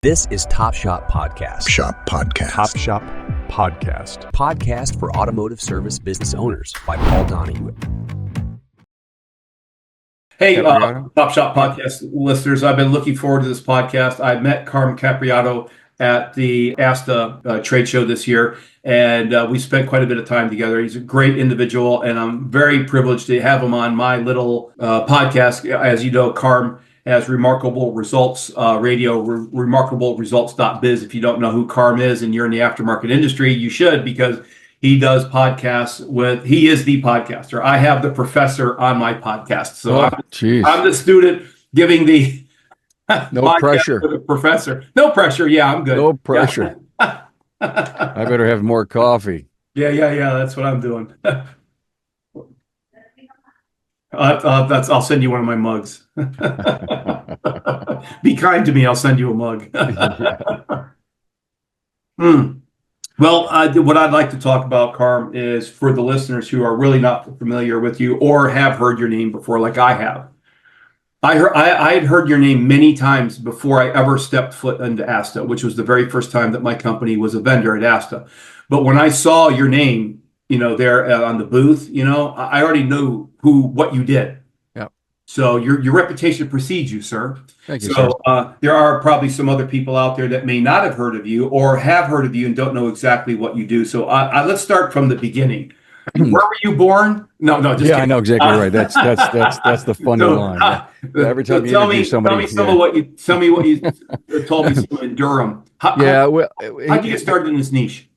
This is Top Shop Podcast. Shop Podcast. Top Shop Podcast. Podcast for automotive service business owners by Paul Donahue. Hey, Top Shop Podcast listeners, I've been looking forward to this podcast. I met Carm Capriotto at the ASTA trade show this year, and we spent quite a bit of time together. He's a great individual, and I'm very privileged to have him on my little podcast. As you know, Carm has Remarkable Results Radio, remarkableresults.biz. If you don't know who Carm is and you're in the aftermarket industry, you should, because he does podcasts he is the podcaster. I have the professor on my podcast. So I'm the student giving the no pressure to the professor. No pressure. Yeah, I'm good. No pressure. Yeah. I better have more coffee. Yeah. That's what I'm doing. I'll send you one of my mugs. Be kind to me. I'll send you a mug. Well, what I'd like to talk about, Carm, is for the listeners who are really not familiar with you or have heard your name before, like I have. I had heard your name many times before I ever stepped foot into ASTA, which was the very first time that my company was a vendor at ASTA. But when I saw your name, there on the booth, I already knew what you did. Yeah. So your reputation precedes you, sir. Thank you, sir. There are probably some other people out there that may not have heard of you or have heard of you and don't know exactly what you do. So let's start from the beginning. Where were you born? No, just kidding. I know exactly right. That's the funny line. Yeah. Every time you interview somebody, tell me what you told me in Durham. How'd you get started in this niche?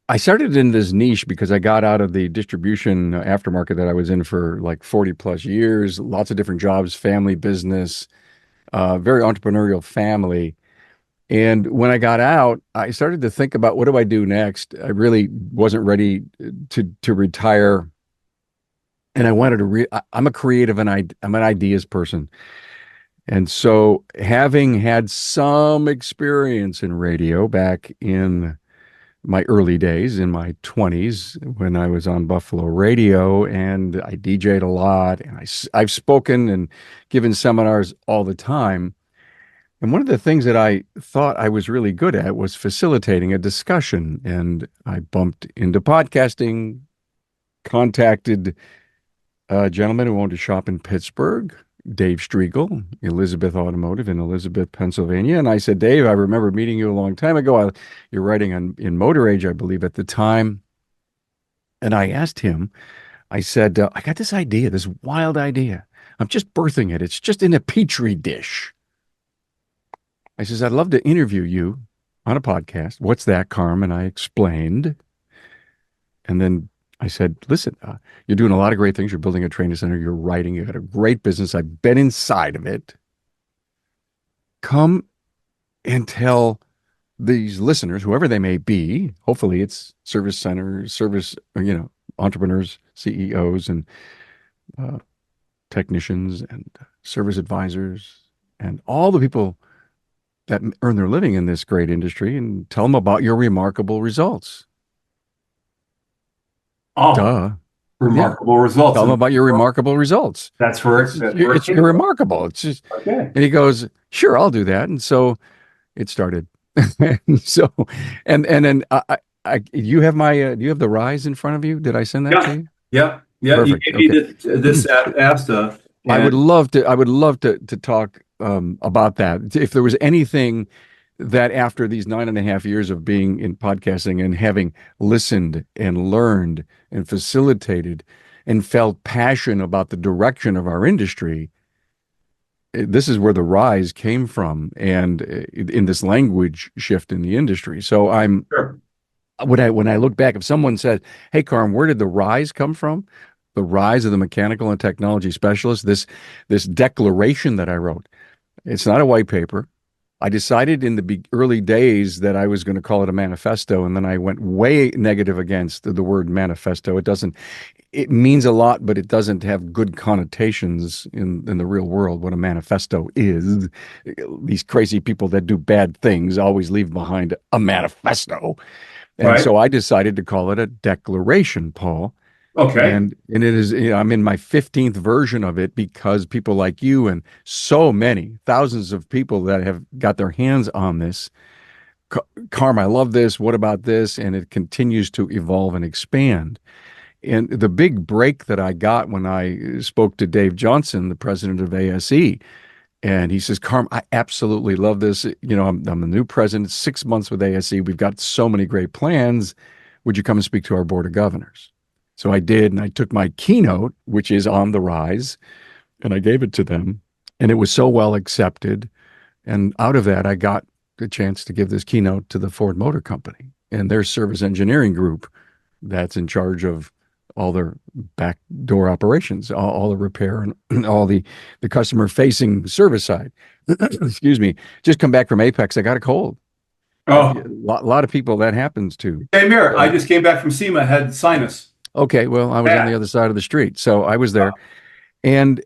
I started in this niche because I got out of the distribution aftermarket that I was in for like 40 plus years, lots of different jobs, family business, very entrepreneurial family. And when I got out, I started to think about, what do I do next? I really wasn't ready to retire. And I wanted to I'm a creative and I'm an ideas person. And so, having had some experience in radio back in my early days, in my 20s, when I was on Buffalo Radio, and I DJ'd a lot, and I've spoken and given seminars all the time. And one of the things that I thought I was really good at was facilitating a discussion. And I bumped into podcasting, contacted a gentleman who owned a shop in Pittsburgh, Dave Striegel, Elizabeth Automotive in Elizabeth, Pennsylvania. And I said, Dave, I remember meeting you a long time ago. You're writing in Motor Age, I believe, at the time. And I asked him, I said, I got this idea, this wild idea. I'm just birthing it. It's just in a petri dish. I says, I'd love to interview you on a podcast. What's that, Carm? And I explained. And then I said, listen, you're doing a lot of great things. You're building a training center. You're writing. You've got a great business. I've been inside of it. Come and tell these listeners, whoever they may be, hopefully it's service centers, entrepreneurs, CEOs, and technicians, and service advisors, and all the people that earn their living in this great industry, and tell them about your remarkable results. Oh, duh. Remarkable results. Tell them about your remarkable results. That's where it's remarkable. It's just, okay. And he goes, sure, I'll do that. And so it started. and then you have do you have the Rise in front of you? Did I send that to you? Yeah. Perfect. You gave me this ASTA. I would love to talk about that. If there was anything that after these 9.5 years of being in podcasting and having listened and learned and facilitated and felt passion about the direction of our industry, this is where the Rise came from, and in this language shift in the industry. So sure. When I look back, if someone said, hey, Carm, where did the Rise come from? The Rise of the Mechanical and Technology Specialist, this declaration that I wrote. It's not a white paper. I decided in the early days that I was going to call it a manifesto, and then I went way negative against the word manifesto. It means a lot, but it doesn't have good connotations in the real world. What a manifesto is, these crazy people that do bad things always leave behind a manifesto. And so I decided to call it a declaration, Paul. Okay. And it is, I'm in my 15th version of it because people like you and so many thousands of people that have got their hands on this. Carm, I love this. What about this? And it continues to evolve and expand. And the big break that I got when I spoke to Dave Johnson, the president of ASE, and he says, Carm, I absolutely love this. I'm the new president, 6 months with ASE. We've got so many great plans. Would you come and speak to our board of governors? So I did, and I took my keynote, which is on the rise, and I gave it to them. And it was so well accepted. And out of that, I got the chance to give this keynote to the Ford Motor Company and their service engineering group that's in charge of all their backdoor operations, all the repair and all the customer facing service side. Excuse me. Just come back from Apex. I got a cold. Oh, A lot of people that happens to. same here. I just came back from SEMA, had sinus. Okay, well, I was on the other side of the street, so I was there, and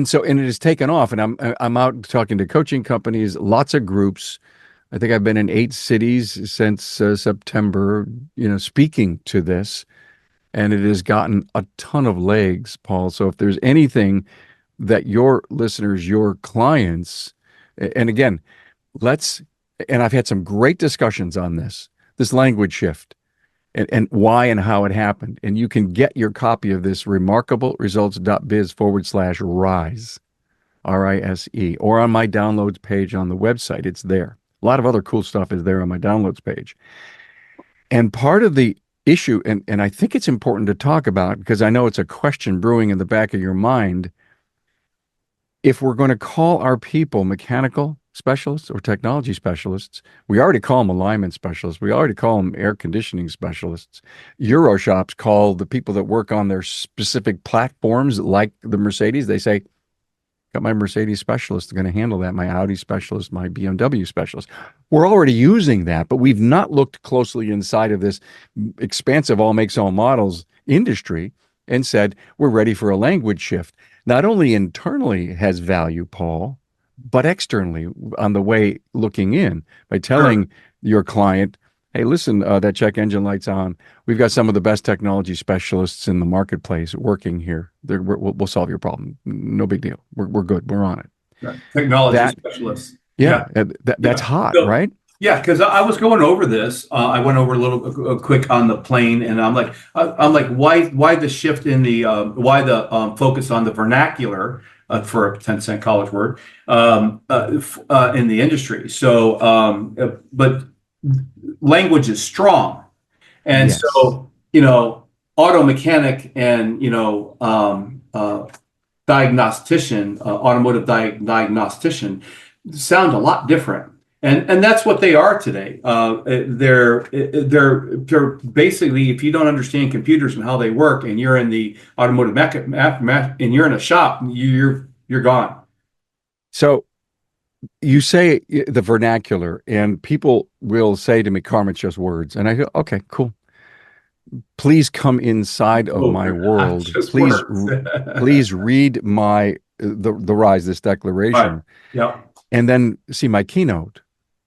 so it has taken off, and I'm out talking to coaching companies, lots of groups. I think I've been in 8 cities since September, speaking to this. And it has gotten a ton of legs, Paul. So if there's anything that your listeners, your clients, and again, and I've had some great discussions on this language shift and why and how it happened. And you can get your copy of this remarkableresults.biz/rise, RISE, or on my downloads page on the website. It's there. A lot of other cool stuff is there on my downloads page. And part of the issue, and I think it's important to talk about because I know it's a question brewing in the back of your mind. If we're going to call our people mechanical specialists or technology specialists, we already call them alignment specialists. We already call them air conditioning specialists. Euro shops call the people that work on their specific platforms, like the Mercedes, they say, got my Mercedes specialist going to handle that, my Audi specialist, my BMW specialist. We're already using that, but we've not looked closely inside of this expansive all makes all models industry and said, we're ready for a language shift. Not only internally has value, Paul, but externally on the way looking in by telling your client, hey, listen, that check engine light's on. We've got some of the best technology specialists in the marketplace working here. We'll solve your problem. No big deal. We're good. We're on it. Right. Technology specialists. Yeah. That's hot, right? Yeah, because I was going over this. I went over a little quick on the plane, and I'm like, why the shift in the why the focus on the vernacular for a 10-cent college word in the industry. So, but language is strong, and Yes. so auto mechanic and diagnostician, automotive diagnostician sound a lot different. And that's what they are today. They're basically, if you don't understand computers and how they work, and you're in the automotive and you're in a shop, you're gone. So you say the vernacular, and people will say to me, Carm, it's just words. And I go, okay, cool. Please come inside of my world. Please read the rise, this declaration. Right. Yeah. And then see my keynote,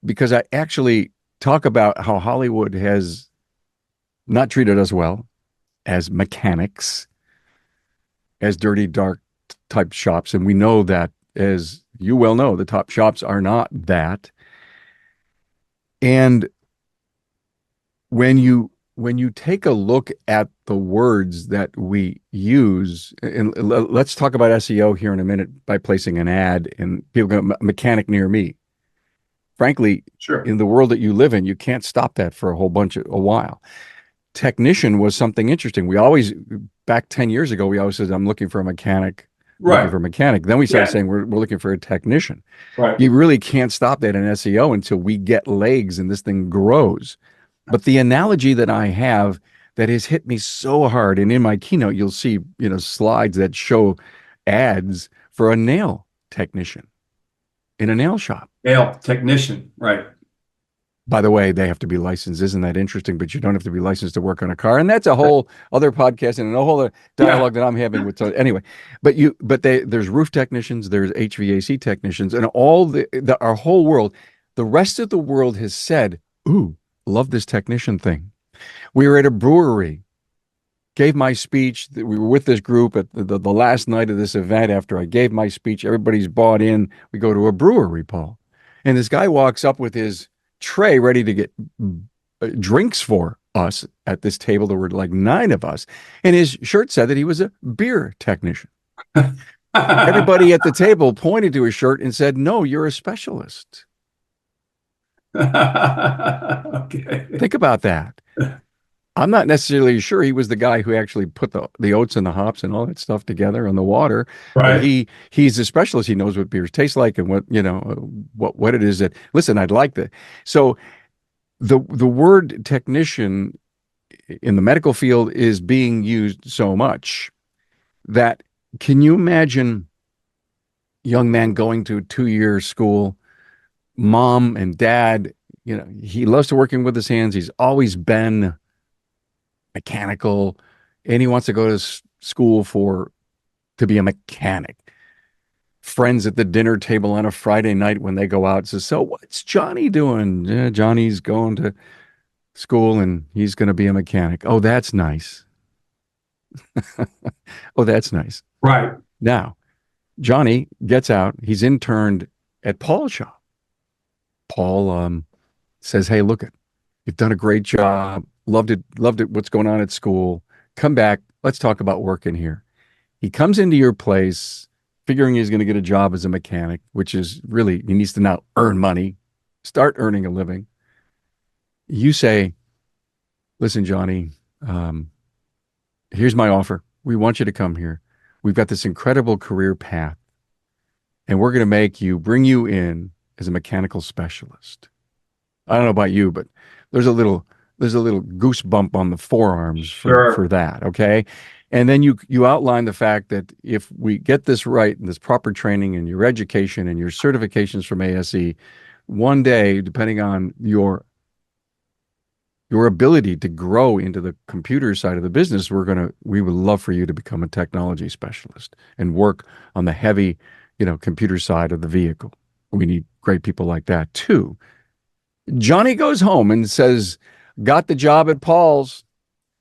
because I actually talk about how Hollywood has not treated us well as mechanics, as dirty, dark type shops. And we know that, as you well know, the top shops are not that. And when you take a look at the words that we use, and let's talk about SEO here in a minute by placing an ad and people go, mechanic near me. Frankly, Sure. In the world that you live in, you can't stop that for a while. Technician was something interesting. We always, back 10 years ago, we always said, I'm looking for a mechanic. Right. Looking for a mechanic. Then we started saying we're looking for a technician. Right. You really can't stop that in SEO until we get legs and this thing grows. But the analogy that I have that has hit me so hard, and in my keynote, you'll see, slides that show ads for a nail technician in a nail shop. Nail technician, right. By the way, they have to be licensed. Isn't that interesting? But you don't have to be licensed to work on a car. And that's a whole other podcast and a whole other dialogue that I'm having with. Anyway, there's roof technicians, there's HVAC technicians, and our whole world, the rest of the world has said, ooh, love this technician thing. We were at a brewery. gave my speech. We were with this group at the last night of this event. After I gave my speech, everybody's bought in. We go to a brewery, Paul, and this guy walks up with his tray ready to get drinks for us at this table. There were like 9 of us, and his shirt said that he was a beer technician. Everybody at the table pointed to his shirt and said, "No, you're a specialist." Okay. Think about that. I'm not necessarily sure he was the guy who actually put the oats and the hops and all that stuff together on the water. Right. But he's a specialist. He knows what beers taste like and what, what it is that, listen, I'd like that. So the word technician in the medical field is being used so much that, can you imagine young man going to a 2-year school, mom and dad, he loves to working with his hands. He's always been mechanical, and he wants to go to school to be a mechanic. Friends at the dinner table on a Friday night when they go out says, "So what's Johnny doing?" "Yeah, Johnny's going to school and he's going to be a mechanic." "Oh, that's nice." Oh, that's nice. Right. Now, Johnny gets out. He's interned at Paul's shop. Paul says, "Hey, look it, you've done a great job. Loved it. What's going on at school? Come back. Let's talk about working here." He comes into your place figuring he's going to get a job as a mechanic, which is really, he needs to now earn money, start earning a living. You say, "Listen, Johnny, here's my offer. We want you to come here. We've got this incredible career path, and we're going to bring you in as a mechanical specialist." I don't know about you, but there's a little goosebump on the forearms for that. Okay. And then you outline the fact that if we get this right, and this proper training and your education and your certifications from ASE, one day, depending on your ability to grow into the computer side of the business, we would love for you to become a technology specialist and work on the heavy, computer side of the vehicle. We need great people like that too. Johnny goes home and says, "Got the job at Paul's.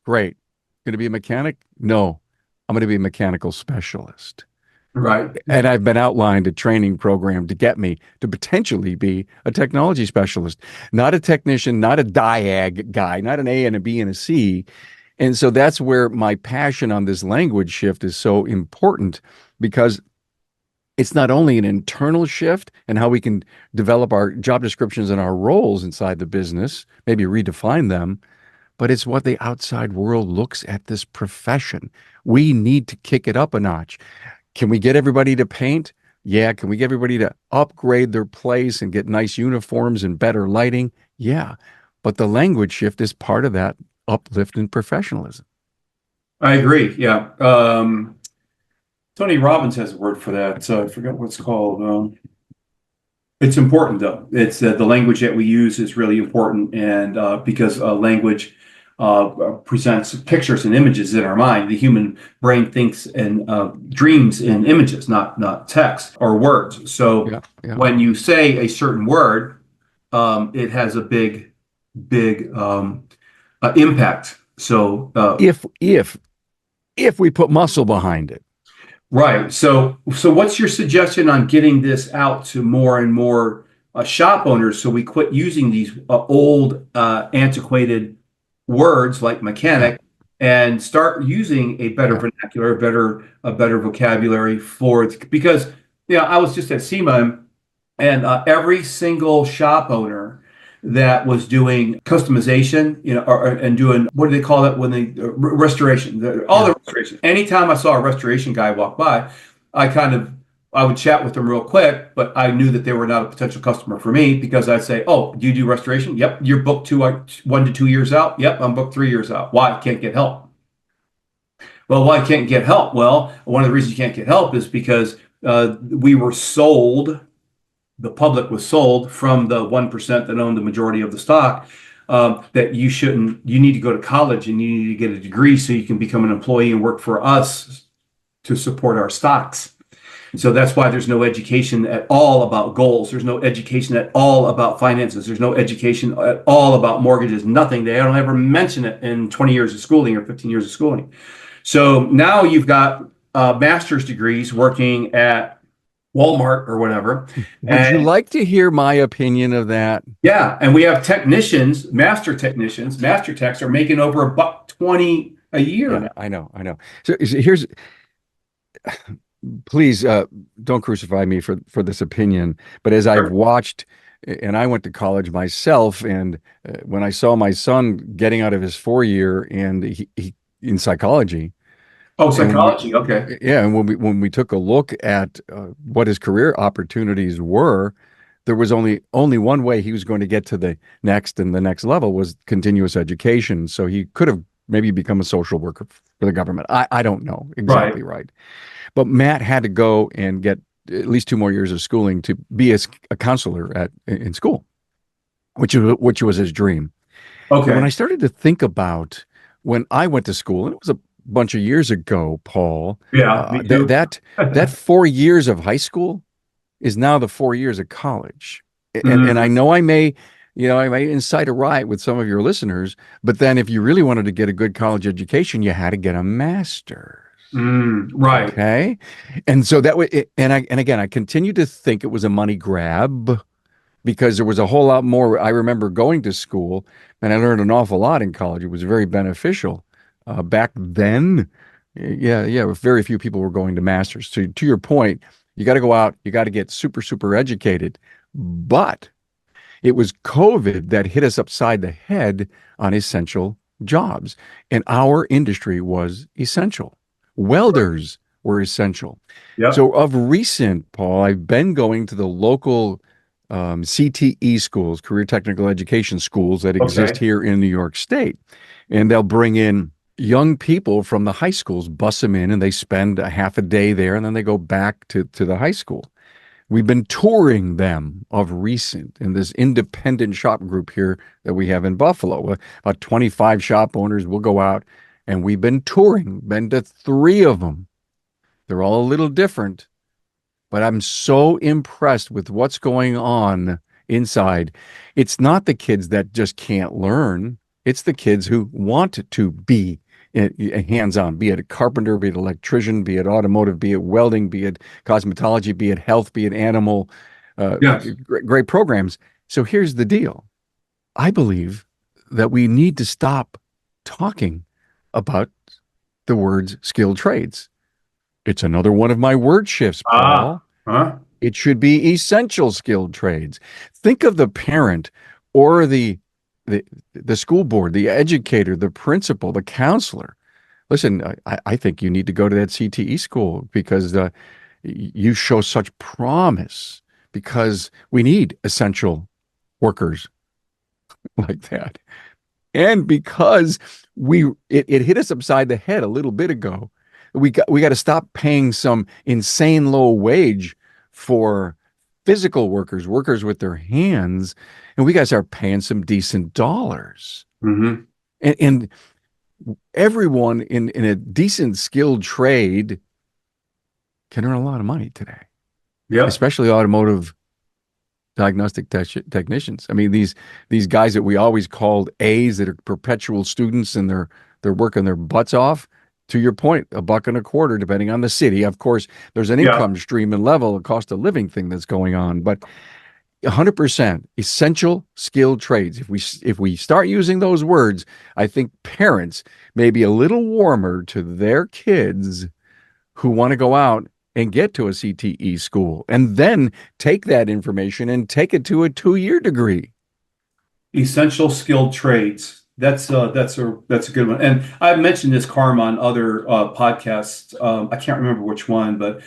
Great. Going to be a mechanic? No, I'm going to be a mechanical specialist." Right. And I've been outlined a training program to get me to potentially be a technology specialist, not a technician, not a diag guy, not an A and a B and a C. And so that's where my passion on this language shift is so important, because it's not only an internal shift and how we can develop our job descriptions and our roles inside the business, maybe redefine them, but it's what the outside world looks at this profession. We need to kick it up a notch. Can we get everybody to paint? Yeah. Can we get everybody to upgrade their place and get nice uniforms and better lighting? Yeah. But the language shift is part of that uplift in professionalism. I agree. Yeah. Tony Robbins has a word for that. I forgot what it's called. It's important, though. It's the language that we use is really important, and because language presents pictures and images in our mind. The human brain thinks and dreams in images, not text or words. So when you say a certain word, it has a big impact. So if we put muscle behind it. Right. So what's your suggestion on getting this out to more and more shop owners, so we quit using these old antiquated words like mechanic and start using a better vernacular, a better vocabulary for it? Because I was just at SEMA, and every single shop owner that was doing customization, and doing, what do they call it when they restoration, the restoration. Anytime I saw a restoration guy walk by, I would chat with them real quick, but I knew that they were not a potential customer for me, because I'd say, "Oh, do you do restoration?" "Yep." "You're booked 1 to 2 years out?" "Yep, I'm booked 3 years out." "Why? Can't get help." "Well, why can't get help?" "Well, one of the reasons you can't get help is because we were sold." The public was sold from the 1% that owned the majority of the stock, that you need to go to college and you need to get a degree so you can become an employee and work for us to support our stocks. So that's why there's no education at all about goals. There's no education at all about finances. There's no education at all about mortgages, nothing. They don't ever mention it in 20 years of schooling or 15 years of schooling. So now you've got master's degrees working at Walmart or whatever. Would you like to hear my opinion of that? Yeah, and we have technicians, master techs are making over $120 a year. Yeah, I know. So here's, please don't crucify me for this opinion, but as I've watched, and I went to college myself, and when I saw my son getting out of his 4 year and he in psychology. Oh, psychology. Okay. Yeah, and when we took a look at what his career opportunities were, there was only one way he was going to get to the next, and the next level was continuous education. So he could have maybe become a social worker for the government. I don't know exactly right. But Matt had to go and get at least 2 more years of schooling to be a counselor in school, which was his dream. Okay. And when I started to think about when I went to school, and it was a bunch of years ago, Paul. Yeah, me too. That 4 years of high school is now the 4 years of college. And I know I may incite a riot with some of your listeners, but then if you really wanted to get a good college education, you had to get a master's. Right. Okay. And so that way, and again, I continue to think it was a money grab because there was a whole lot more. I remember going to school and I learned an awful lot in college. It was very beneficial. Back then, very few people were going to masters. So to your point, you got to go out, you got to get super, super educated. But it was COVID that hit us upside the head on essential jobs. And our industry was essential. Welders were essential. Yep. So of recent, Paul, I've been going to the local CTE schools, career technical education schools that exist here in New York State. And they'll bring in young people from the high schools, bus them in, and they spend a half a day there, and then they go back to the high school. We've been touring them of recent in this independent shop group here that we have in Buffalo. About 25 shop owners will go out, and we've been touring, been to 3 of them. They're all a little different, but I'm so impressed with what's going on inside. It's not the kids that just can't learn. It's the kids who want to be hands-on, be it a carpenter, be it electrician, be it automotive, be it welding, be it cosmetology, be it health, be it animal, great programs. So here's the deal. I believe that we need to stop talking about the words skilled trades. It's another one of my word shifts, Paul. It should be essential skilled trades. Think of the parent or the school board, the educator, the principal, the counselor. Listen, I think you need to go to that CTE school because you show such promise, because we need essential workers like that. And because it hit us upside the head a little bit ago, we got to stop paying some insane low wage for physical workers with their hands, and we got to start paying some decent dollars. And everyone in a decent skilled trade can earn a lot of money today. Yeah, especially automotive diagnostic technicians. I mean, these guys that we always called A's that are perpetual students and they're working their butts off. To your point, $1.25, depending on the city. Of course, there's an income stream and level, a cost of living thing that's going on, but 100% essential skilled trades. If we start using those words, I think parents may be a little warmer to their kids who want to go out and get to a CTE school and then take that information and take it to a 2-year degree. Essential skilled trades. That's a good one. And I've mentioned this, Carm, on other podcasts. I can't remember which one, but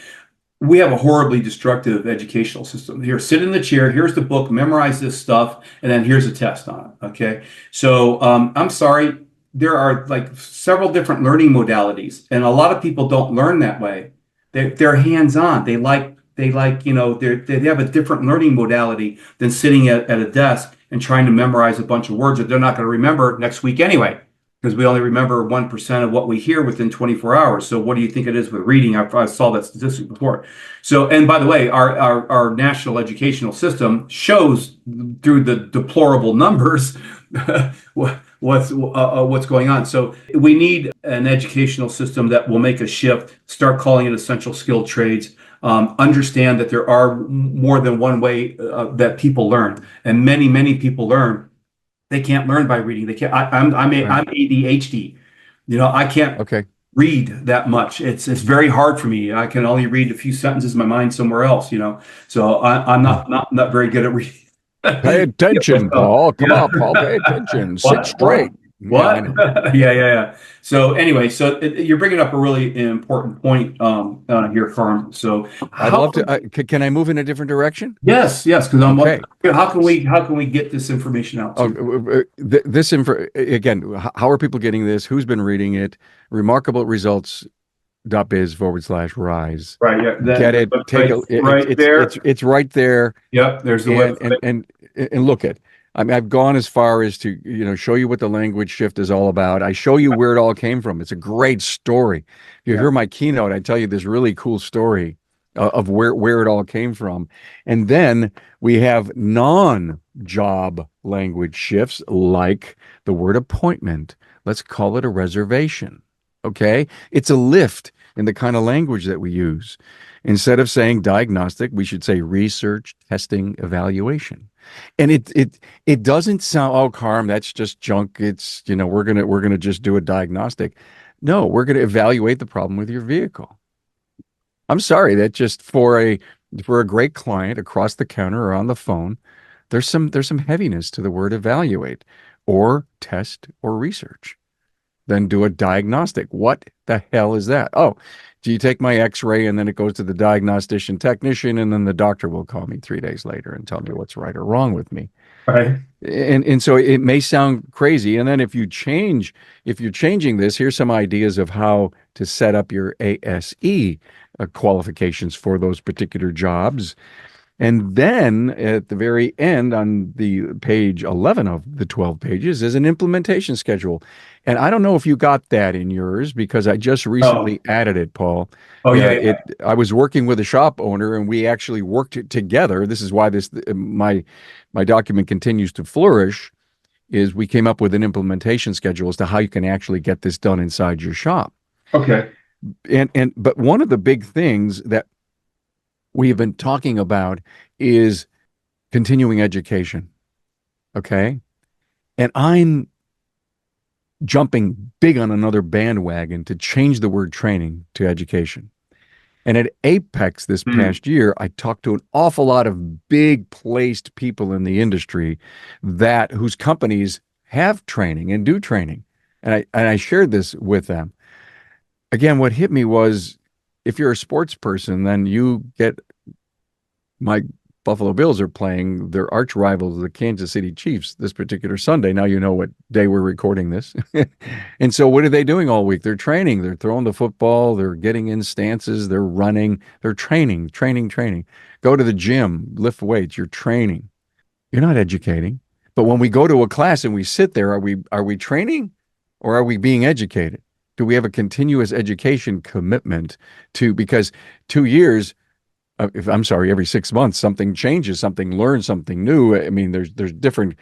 we have a horribly destructive educational system. Here, sit in the chair. Here's the book. Memorize this stuff, and then here's a test on it. Okay. So I'm sorry. There are like several different learning modalities, and a lot of people don't learn that way. They're hands-on. They have a different learning modality than sitting at a desk and trying to memorize a bunch of words that they're not going to remember next week anyway. because we only remember 1% of what we hear within 24 hours. So what do you think it is with reading? I saw that statistic before. So, and by the way, our national educational system shows through the deplorable numbers what's going on. So we need an educational system that will make a shift, start calling it essential skilled trades. Understand that there are more than one way that people learn, and many people learn. They can't learn by reading. They can't. I'm ADHD. I can't Okay. read that much. It's very hard for me. I can only read a few sentences in my mind somewhere else. So I'm not very good at reading. Pay attention, Paul. Come on, Paul. Pay attention. Sit straight. Yeah, I What? know. Yeah. So anyway, you're bringing up a really important point here, Carm. So I'd love to. Can I move in a different direction? Yes, because I'm Okay. wondering how can we get this information out to you? This info again. How are people getting this? Who's been reading it? Remarkable results. .biz/rise. Right, yeah. Get it. Take a. Right there. It's right there. Yep, there's the website. And look at. I mean, I've gone as far as to show you what the language shift is all about. I show you where it all came from. It's a great story. If you hear my keynote, I tell you this really cool story of where it all came from. And then we have non-job language shifts like the word appointment. Let's call it a reservation. Okay? It's a lift in the kind of language that we use. Instead of saying diagnostic, we should say research, testing, evaluation. And it doesn't sound, oh, Carm, that's just junk. It's, we're gonna just do a diagnostic. No, we're gonna evaluate the problem with your vehicle. I'm sorry, that just for a great client across the counter or on the phone, there's some heaviness to the word evaluate or test or research. Then do a diagnostic. What the hell is that? Oh, do you take my x-ray and then it goes to the diagnostician technician and then the doctor will call me 3 days later and tell me what's right or wrong with me. Right. And so it may sound crazy. And then if you're changing this, here's some ideas of how to set up your ASE qualifications for those particular jobs. And then at the very end on the page 11 of the 12 pages is an implementation schedule. And I don't know if you got that in yours because I just recently added it, Paul. Oh, yeah. I was working with a shop owner and we actually worked together. This is why my document continues to flourish, is we came up with an implementation schedule as to how you can actually get this done inside your shop. Okay. But one of the big things that we have been talking about is continuing education. Okay. And I'm jumping big on another bandwagon to change the word training to education. And at Apex this past year, I talked to an awful lot of big placed people in the industry whose companies have training and do training. And I shared this with them. Again, what hit me was, if you're a sports person, then you get my Buffalo Bills are playing their arch rivals, the Kansas City Chiefs, this particular Sunday. Now you know what day we're recording this. And so what are they doing all week? They're training. They're throwing the football. They're getting in stances. They're running. They're training. Go to the gym, lift weights. You're training. You're not educating. But when we go to a class and we sit there, are we training or are we being educated? Do we have a continuous education commitment because 2 years, every 6 months, something changes, something learns, something new. I mean, there's different,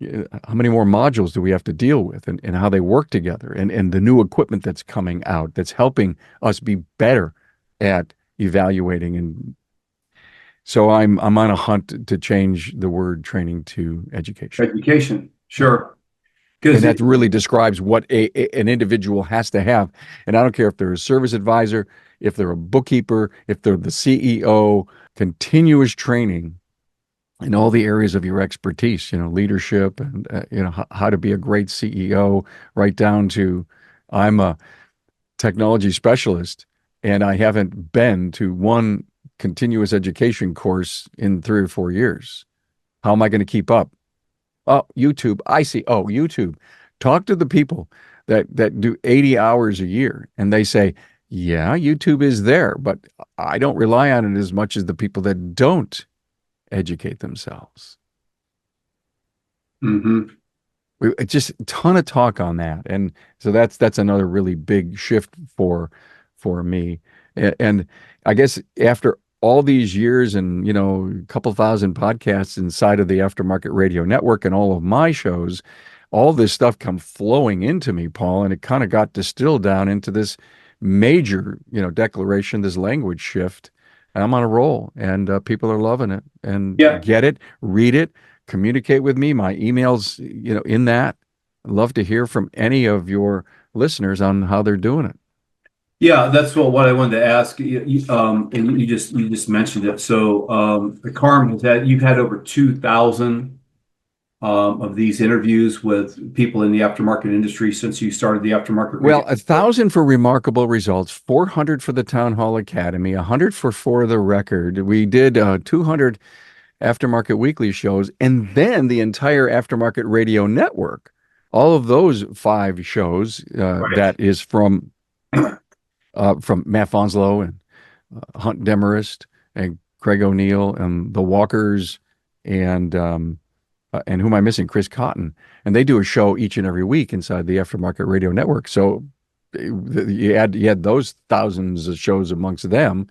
how many more modules do we have to deal with and how they work together and the new equipment that's coming out that's helping us be better at evaluating. And so I'm on a hunt to change the word training to education. Education, sure. And that really describes what an individual has to have. And I don't care if they're a service advisor, if they're a bookkeeper, if they're the CEO, continuous training in all the areas of your expertise, leadership and, how to be a great CEO, right down to I'm a technology specialist and I haven't been to one continuous education course in 3 or 4 years. How am I going to keep up? Oh, YouTube. I see. Oh, YouTube. Talk to the people that do 80 hours a year and they say, yeah, YouTube is there, but I don't rely on it as much as the people that don't educate themselves. Mm-hmm. just a ton of talk on that, and so that's another really big shift for me. And I guess after all these years and a couple thousand podcasts inside of the Aftermarket Radio Network and all of my shows, all this stuff come flowing into me, Paul, and it kind of got distilled down into this major declaration, this language shift. And I'm on a roll, and people are loving it and Yeah. get it, read it, communicate with me. My emails, in that. I'd love to hear from any of your listeners on how they're doing it. Yeah, that's what I wanted to ask. And you just mentioned it. So, the Carm you've had over 2,000 of these interviews with people in the aftermarket industry since you started the aftermarket. Well, 1,000 for Remarkable Results, 400 for the Town Hall Academy, 100 for the Record. We did 200 Aftermarket Weekly shows, and then the entire Aftermarket Radio Network. All of those 5 shows that is from Matt Fonslow and Hunt Demarest and Craig O'Neill and the Walkers and who am I missing? Chris Cotton. And they do a show each and every week inside the Aftermarket Radio Network. So you had those thousands of shows amongst them.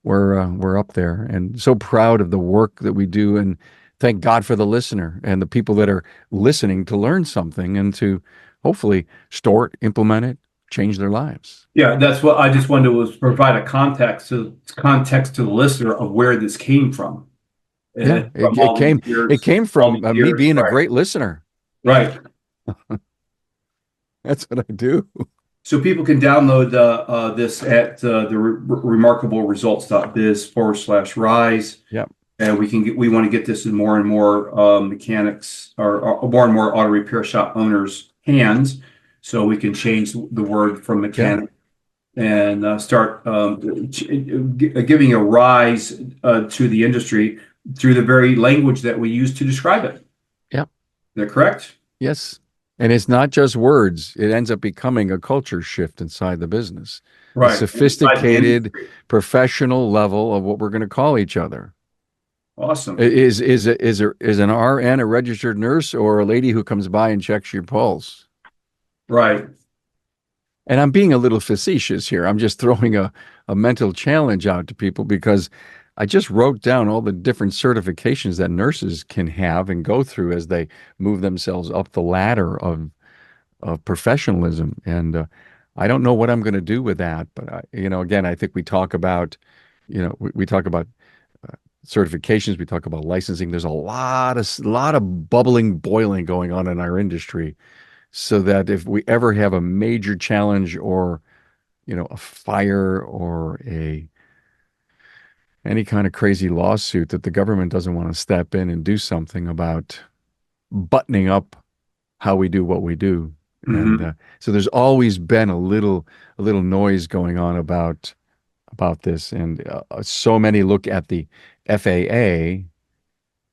We're up there, and so proud of the work that we do, and thank God for the listener and the people that are listening to learn something and to hopefully store it, implement it, change their lives. Yeah, that's what I just wanted to provide a context to the listener of where this came from. Yeah, it came from me being a great listener. Right. That's what I do. So people can download this at the remarkableresults.biz/rise. Yep. And we want to get this in more and more mechanics or more and more auto repair shop owners' hands, so we can change the word from mechanic and start giving a rise to the industry through the very language that we use to describe it. Yep. Is that correct? Yes. And it's not just words. It ends up becoming a culture shift inside the business. Right. A sophisticated, professional level of what we're going to call each other. Awesome. Is an RN a registered nurse or a lady who comes by and checks your pulse? Right. And I'm being a little facetious here. I'm just throwing a mental challenge out to people, because I just wrote down all the different certifications that nurses can have and go through as they move themselves up the ladder of professionalism. And I don't know what I'm going to do with that. But, again, I think we talk about, we talk about certifications. We talk about licensing. There's a lot of bubbling, boiling going on in our industry, so that if we ever have a major challenge or, a fire or any kind of crazy lawsuit, that the government doesn't want to step in and do something about buttoning up how we do what we do. Mm-hmm. And so there's always been a little noise going on about this. And so many look at the FAA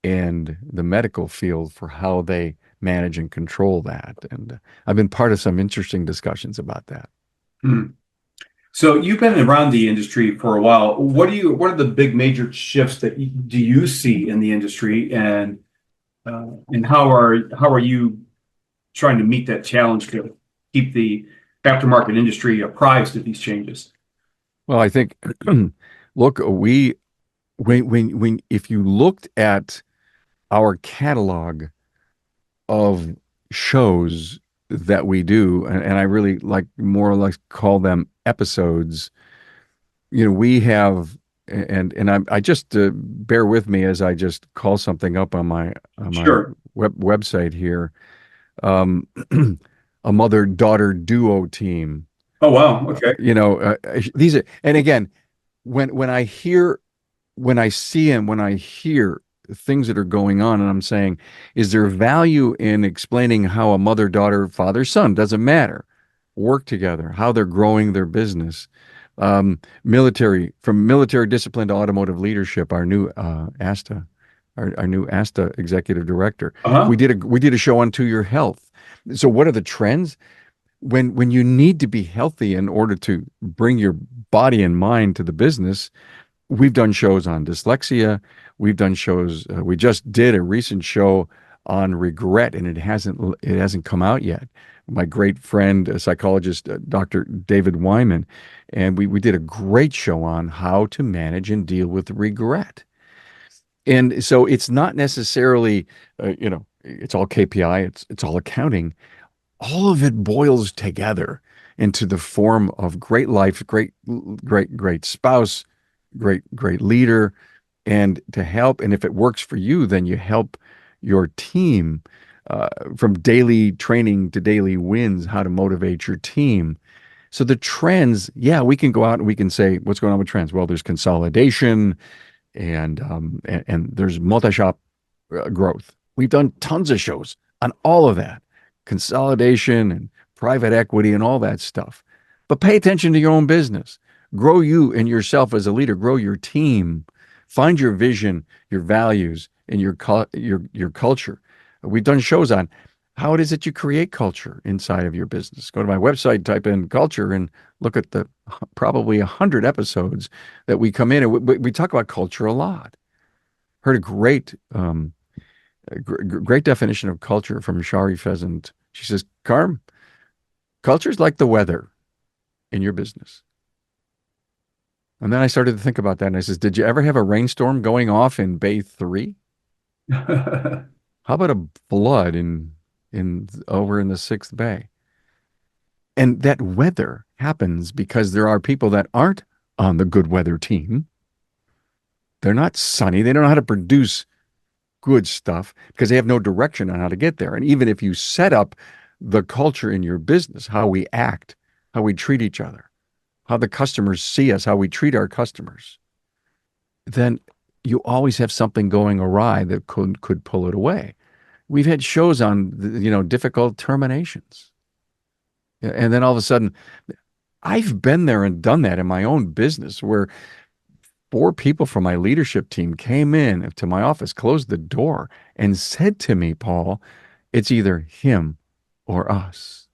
and the medical field for how they manage and control that. And I've been part of some interesting discussions about that. Mm-hmm. So you've been around the industry for a while. What are the big major shifts that do you see in the industry, and how are you trying to meet that challenge to keep the aftermarket industry apprised of these changes? Well, I think look, when if you looked at our catalog of shows that we do, and I really like more or less call them episodes, we have, and I just bear with me as I just call something up on my Sure. website here, a mother-daughter duo team. Oh, wow. Okay. These are, and again, when I see and when I hear things that are going on, and I'm saying, is there value in explaining how a mother, daughter, father, son, doesn't matter, work together, how they're growing their business, military discipline to automotive leadership, our new ASTA, our new ASTA executive director. Uh-huh. We did a show on To Your Health. So what are the trends? When you need to be healthy in order to bring your body and mind to the business, we've done shows on dyslexia. We've done shows. We just did a recent show on regret, and it hasn't come out yet. My great friend, psychologist, Dr. David Wyman, and we did a great show on how to manage and deal with regret. And so it's not necessarily, it's all KPI, it's all accounting. All of it boils together into the form of great life, great spouse, great leader, and to help. And if it works for you, then you help your team, from daily training to daily wins, how to motivate your team. So the trends, yeah, we can go out and we can say, what's going on with trends? Well, there's consolidation, and there's multi-shop growth. We've done tons of shows on all of that, consolidation and private equity and all that stuff. But pay attention to your own business. Grow you and yourself as a leader. Grow your team. Find your vision, your values, and your culture. We've done shows on how it is that you create culture inside of your business. Go to my website, type in culture, and look at the probably 100 episodes that we come in, and we talk about culture a lot. Heard a great definition of culture from Shari Pheasant. She says, Carm, culture is like the weather in your business. And then I started to think about that, and I says, did you ever have a rainstorm going off in Bay 3? How about a flood in over in the 6th Bay? And that weather happens because there are people that aren't on the good weather team. They're not sunny. They don't know how to produce good stuff because they have no direction on how to get there. And even if you set up the culture in your business, how we act, how we treat each other, how the customers see us, how we treat our customers, then you always have something going awry that could pull it away. We've had shows on, difficult terminations. And then all of a sudden, I've been there and done that in my own business where 4 people from my leadership team came in to my office, closed the door, and said to me, Paul, it's either him or us.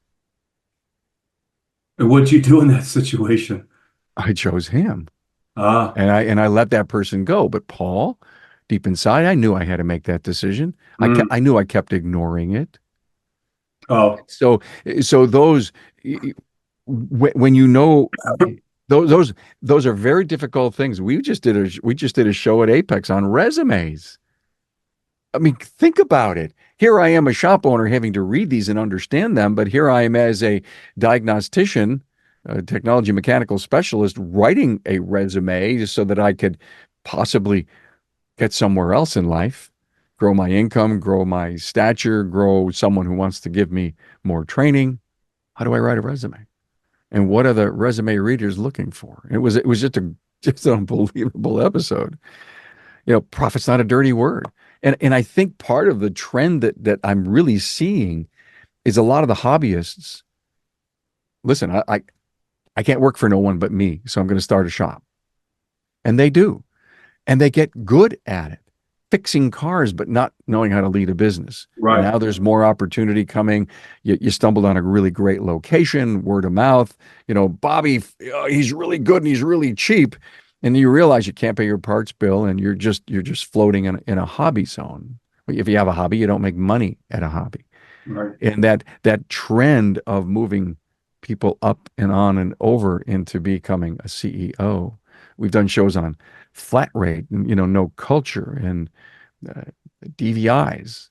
And what'd you do in that situation? I chose him. Ah, And I let that person go. But Paul, deep inside, I knew I had to make that decision. I knew I kept ignoring it. oh, So those, when you know, those are very difficult things. We just did a show at Apex on resumes. I mean, think about it. Here I am, a shop owner, having to read these and understand them, but here I am as a diagnostician, a technology mechanical specialist, writing a resume so that I could possibly get somewhere else in life, grow my income, grow my stature, grow someone who wants to give me more training. How do I write a resume? And what are the resume readers looking for? It was just an unbelievable episode. Profit's not a dirty word. And I think part of the trend that I'm really seeing is a lot of the hobbyists. Listen, I can't work for no one but me, so I'm going to start a shop. And they do. And they get good at it, fixing cars, but not knowing how to lead a business. right. Now there's more opportunity coming. You stumbled on a really great location, word of mouth. Bobby, he's really good and he's really cheap. And you realize you can't pay your parts bill, and you're just floating in a hobby zone. If you have a hobby, you don't make money at a hobby. Right. And that trend of moving people up and on and over into becoming a CEO. We've done shows on flat rate, and no culture, and DVIs.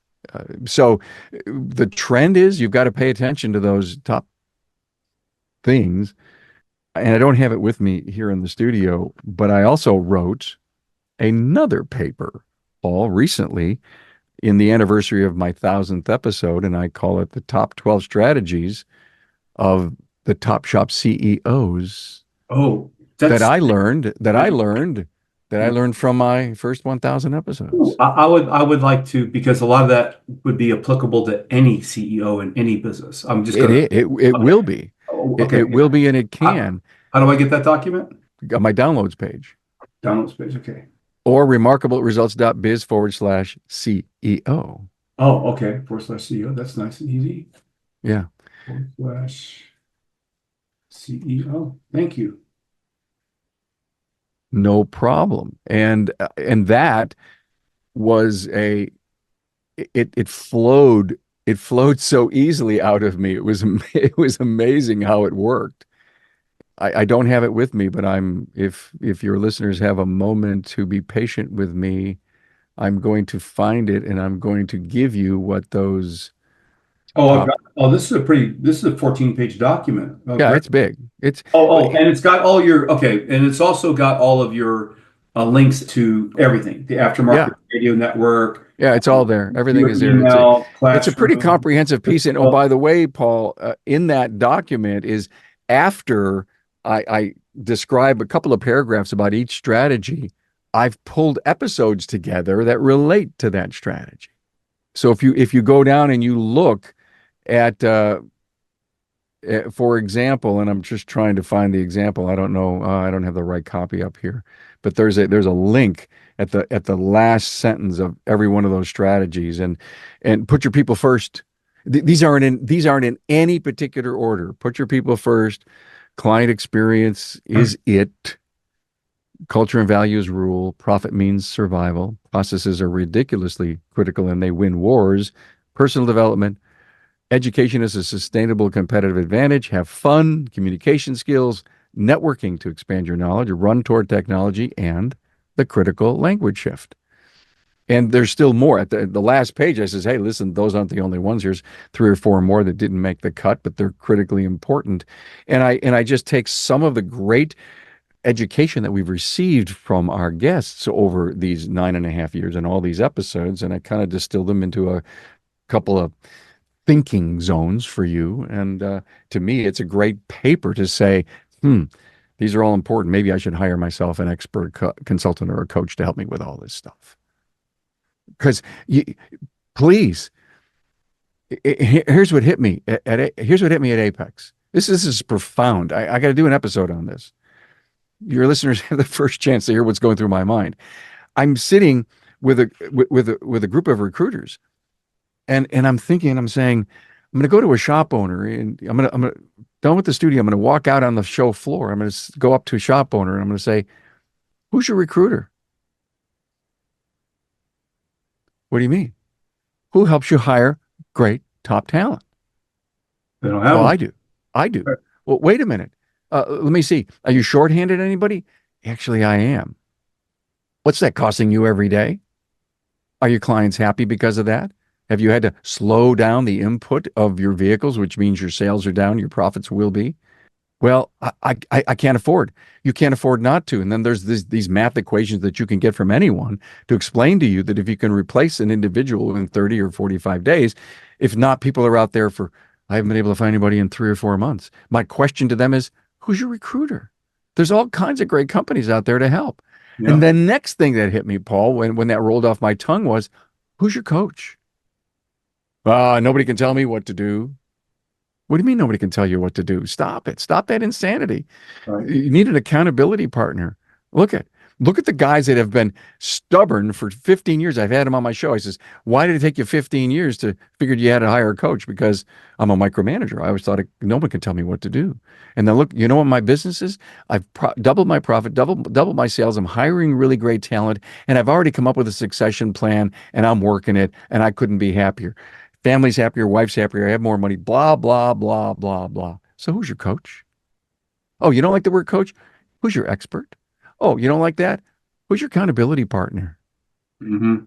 So the trend is you've got to pay attention to those top things. And I don't have it with me here in the studio, but I also wrote another paper, Paul, recently in the anniversary of my 1,000th episode, and I call it the top 12 strategies of the top shop CEOs Oh, that I learned from my first 1,000 episodes. I would like to, because a lot of that would be applicable to any CEO in any business. I'm just gonna. It will be. Okay. It will be, and it can. How do I get that document? Got my downloads page, Download space. Okay. or remarkableresults.biz/CEO. Oh, okay. /CEO. That's nice and easy. Yeah. /CEO. Thank you. No problem. And that was a it flowed. It flowed so easily out of me. It was amazing how it worked. I don't have it with me, but if your listeners have a moment to be patient with me, I'm going to find it and I'm going to give you what those Oh, I've uh, got, this is a 14-page document. Oh, yeah, great. it's big. It's And it's got all your, okay, and it's also got all of your links to everything, the aftermarket yeah. radio network, Yeah, it's all there. Everything your is there. email, It's a pretty classroom. comprehensive piece. And oh, by the way, Paul, in that document is after I describe a couple of paragraphs about each strategy, I've pulled episodes together that relate to that strategy. So if you go down and you look at for example, and I'm just trying to find the example. I don't know. I don't have the right copy up here, but there's a link at the last sentence of every one of those strategies, and put your people first. These aren't in any particular order. Put your people first. Client experience is it. Culture and values rule. Profit means survival. Processes are ridiculously critical and they win wars. Personal development. Education is a sustainable competitive advantage. Have fun, communication skills, networking to expand your knowledge, run toward technology, and the critical language shift. And there's still more. At the last page, I says, hey, listen, those aren't the only ones. Here's 3 or 4 more that didn't make the cut, but they're critically important. And I just take some of the great education that we've received from our guests over these 9.5 years and all these episodes, and I kind of distill them into a couple of thinking zones for you. And to me, it's a great paper to say, these are all important. Maybe I should hire myself an expert consultant or a coach to help me with all this stuff. Because please, here's what hit me here's what hit me at Apex. This is profound. I got to do an episode on this. Your listeners have the first chance to hear what's going through my mind. I'm sitting with a group of recruiters. And I'm thinking, I'm saying, I'm going to go to a shop owner and I'm going to done with the studio. I'm going to walk out on the show floor. I'm going to go up to a shop owner and I'm going to say, who's your recruiter? What do you mean? Who helps you hire great top talent? They don't have Well, them. I do. I do. Well, wait a minute. Let me see. Are you shorthanded anybody? Actually, I am. What's that costing you every day? Are your clients happy because of that? Have you had to slow down the input of your vehicles, which means your sales are down, your profits will be? Well, I can't afford. You can't afford not to. And then there's these math equations that you can get from anyone to explain to you that if you can replace an individual in 30 or 45 days, if not, people are out there for, I haven't been able to find anybody in 3 or 4 months. My question to them is, who's your recruiter? There's all kinds of great companies out there to help. Yeah. And then next thing that hit me, Paul, when that rolled off my tongue was, who's your coach? Nobody can tell me what to do. What do you mean nobody can tell you what to do? Stop it. Stop that insanity. Right. You need an accountability partner. Look at the guys that have been stubborn for 15 years. I've had them on my show. I says, why did it take you 15 years to figure you had to hire a coach? Because I'm a micromanager. I always thought no one can tell me what to do. And then look, you know what my business is? I've doubled my profit, doubled my sales. I'm hiring really great talent, and I've already come up with a succession plan, and I'm working it, and I couldn't be happier. Family's happier, wife's happier, I have more money, blah, blah, blah, blah, blah. So who's your coach? Oh, you don't like the word coach? Who's your expert? Oh, you don't like that? Who's your accountability partner? Mm-hmm.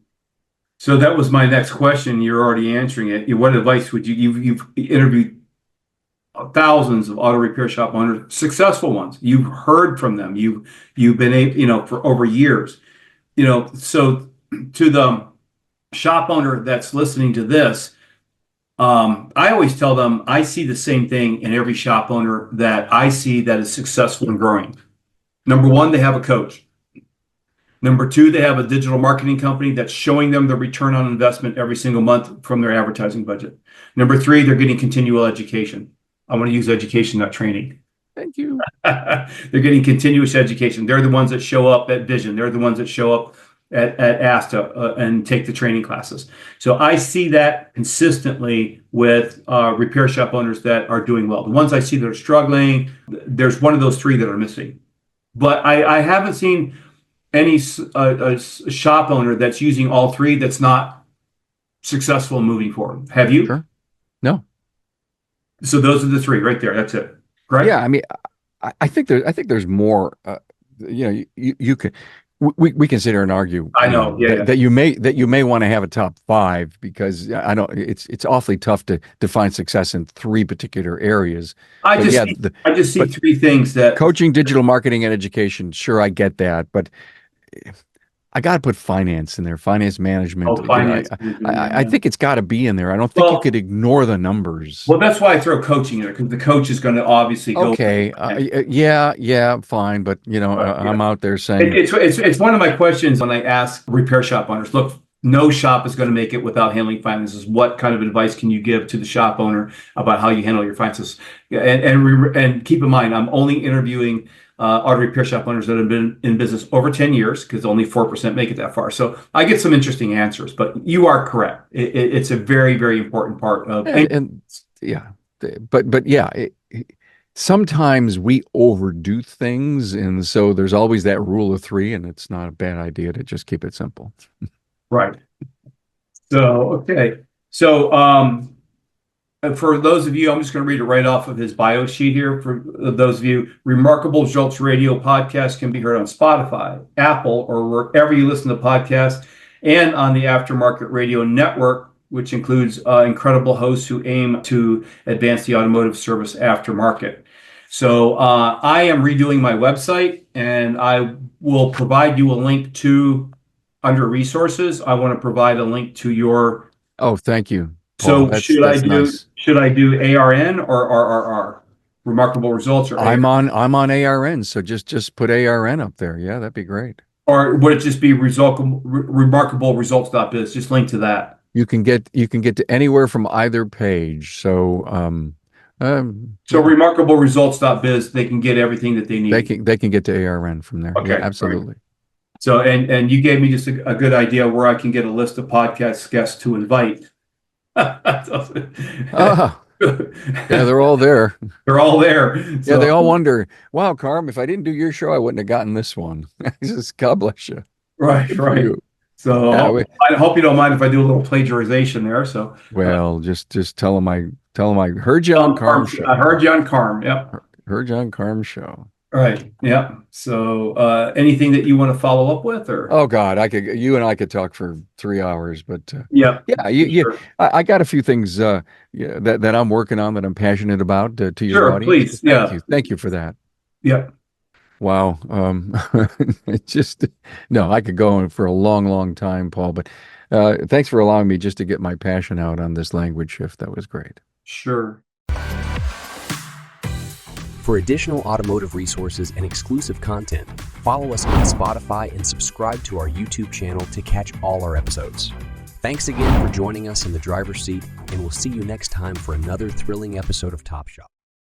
So that was my next question. You're already answering it. What advice would you've interviewed thousands of auto repair shop owners, successful ones. You've heard from them. You've been for over years. So to the shop owner that's listening to this, I always tell them I see the same thing in every shop owner that I see that is successful and growing. Number one, they have a coach. Number two, they have a digital marketing company that's showing them the return on investment every single month from their advertising budget. Number three, they're getting continual education. I want to use education, not training. Thank you. They're getting continuous education. They're the ones that show up at Vision. They're the ones that show up at ASTA and take the training classes. So I see that consistently with repair shop owners that are doing well. The ones I see that are struggling, there's one of those three that are missing. But I haven't seen any shop owner that's using all three that's not successful moving forward. Have you? Sure. No. So those are the three right there. That's it. Correct? Yeah, I mean, I think there's more. You can we can sit here and argue. I know. That you may want to have a top five, because I know it's awfully tough to define success in three particular areas. I just see three things that coaching, digital marketing, and education. Sure, I get that, but I got to put finance in there, finance management. I think it's got to be in there. I don't think you could ignore the numbers. Well, that's why I throw coaching in there, because the coach is going to obviously go. Okay, yeah, fine, but I'm out there saying it's one of my questions when I ask repair shop owners. Look, no shop is going to make it without handling finances. What kind of advice can you give to the shop owner about how you handle your finances? And keep in mind, I'm only interviewing auto repair shop owners that have been in business over 10 years, because only 4% make it that far. So I get some interesting answers, but you are correct. It's a very, very important part of sometimes we overdo things, and so there's always that rule of three, and it's not a bad idea to just keep it simple. Right. So, okay. So, for those of you, I'm just going to read it right off of his bio sheet here. For those of you, Remarkable Results Radio podcast can be heard on Spotify, Apple, or wherever you listen to podcasts, and on the Aftermarket Radio Network, which includes incredible hosts who aim to advance the automotive service aftermarket. So I am redoing my website, and I will provide you a link to, under resources, I want to provide a link to your. Oh, thank you. So should I do ARN or RRR? Remarkable Results, or I'm on ARN, so just put ARN up there. Yeah, that'd be great. Or would it just be remarkable results.biz? Just link to that. You can get to anywhere from either page. So remarkable results.biz, they can get everything that they need. They can get to ARN from there. Okay, yeah, absolutely. Right. So and you gave me just a good idea where I can get a list of podcast guests to invite. Yeah, they're all there. They're all there. So, yeah, they all wonder, wow, Carm, if I didn't do your show, I wouldn't have gotten this one. Just, God bless you. Right. So yeah, I hope you don't mind if I do a little plagiarization there. So just tell them I heard you on Carm show. I heard you on Carm. Yep. Heard you on Carm show. Right. Yeah. So anything that you want to follow up with, or? Oh God, you and I could talk for 3 hours, but yeah. Sure. I got a few things that I'm working on that I'm passionate about to your audience. Please. Thank you for that. Yeah. Wow. I could go on for a long, long time, Paul, but thanks for allowing me just to get my passion out on this language shift. That was great. Sure. For additional automotive resources and exclusive content, follow us on Spotify and subscribe to our YouTube channel to catch all our episodes. Thanks again for joining us in the driver's seat, and we'll see you next time for another thrilling episode of Top Shop.